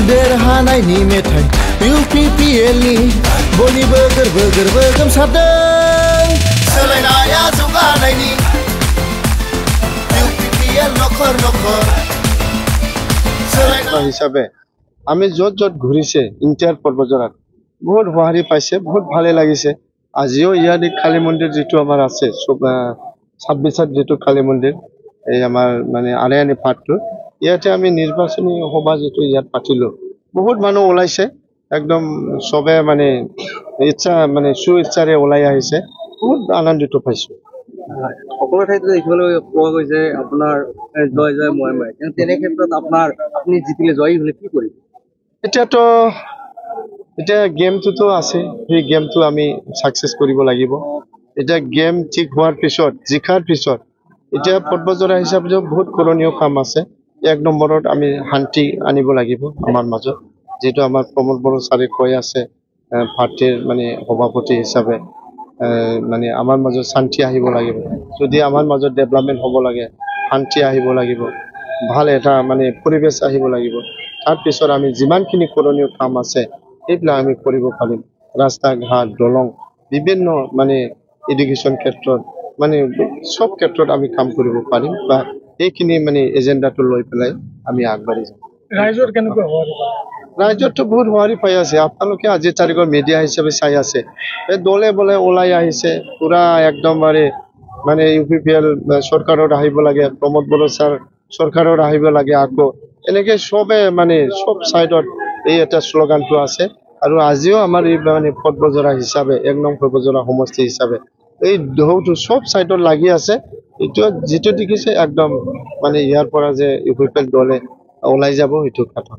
देरहानायनि मेथाइ UPPL नि बयनिबो गोरबो गोमसारदों सोलायनाया जौगानायनि UPPL नखर नखर सोलायनाय हिसाबै আমি যত যত ঘুরিছে ইন্টার পর্বজরাত বহুত সঁহাৰি পাইছে বহুত ভালে লাগিছে আজিও ইয়াত কালী মন্দিৰ যেটো আমাৰ আছে 26ত যেটো কালী মন্দিৰ এই আমাৰ মানে আৰায়ানি পাটটো ইয়াতে আমি নিৰ্বাচনী সভা যেটো ইয়াত পাতিলো বহুত মানুহ ওলাইছে একদম সবে মানে ইচ্ছা মানে সুইচ্ছাৰে ওলাই আহিছে বহুত আনন্দিত পাইছো সকলো ঠাইতে দেখিবলৈ পোৱা গৈছে আপোনাৰ জয় জয় মই মই তেনে ক্ষেত্ৰত আপুনি জিতিলে জয়ী হলে কি কৰিব এতিয়া গেমটো আছে সেই গেমটো আমি সাকসেস কৰিব লাগিব এটা গেম ঠিক হোৱাৰ পিছত জিকাৰ পিছত এতিয়া পৰ্বজৰা হিচাপে বহুত কৰণীয় কাম আছে এক নম্বৰত আমি শান্তি আনিব লাগিব আমাৰ মাজত যেটো আমাৰ প্ৰমোদ বড়ো ছাৰে কৈ আছে পাৰ্টিৰ মানে সভাপতি হিচাপে মানে আমাৰ মাজত শান্তি আহিব লাগিব যদি আমাৰ মাজত ডেভেলপমেন্ট হ'ব লাগে শান্তি আহিব লাগিব ভাল এটা মানে পৰিবেশ আহিব লাগিব তাৰ পিছত আমি যিমানখিনি কৰণীয় কাম আছে এইবিলাক আমি কৰিব পাৰিম ৰাস্তা ঘাট দলং বিভিন্ন মানে এডুকেশ্যন ক্ষেত্ৰত মানে সব ক্ষেত্ৰত আমি কাম কৰিব পাৰিম বা এইখিনি মানে এজেন্ডাটো লৈ পেলাই আমি আগবাঢ়ি যাম ৰাইজৰ কেনেকৈ হ'ব ৰাইজৰটো বহুত সঁহাৰি পাই আছে আপোনালোকে আজি তাৰিখৰ মিডিয়া হিচাপে চাই আছে এই দলে বলে ওলাই আহিছে পুৰা একদমবাৰে মানে UPPL চৰকাৰত আহিব লাগে প্ৰমোদ বড়ো ছাৰ চৰকাৰত আহিব লাগে আকৌ এনেকে সবে মানে সব সাইডত এই এটা স্লোগানটো আছে আৰু আজিও আমাৰ এই মানে পৰ্বজৰা হিচাপে এক নং পৰ্বজৰা সমষ্টি হিচাপে এই ঢৌটো সব সাইডত লাগি আছে এটো যেটো দেখিছে একদম মানে ইয়াৰ পৰা যে UPPL দলে ওলাই যাব এটো কথা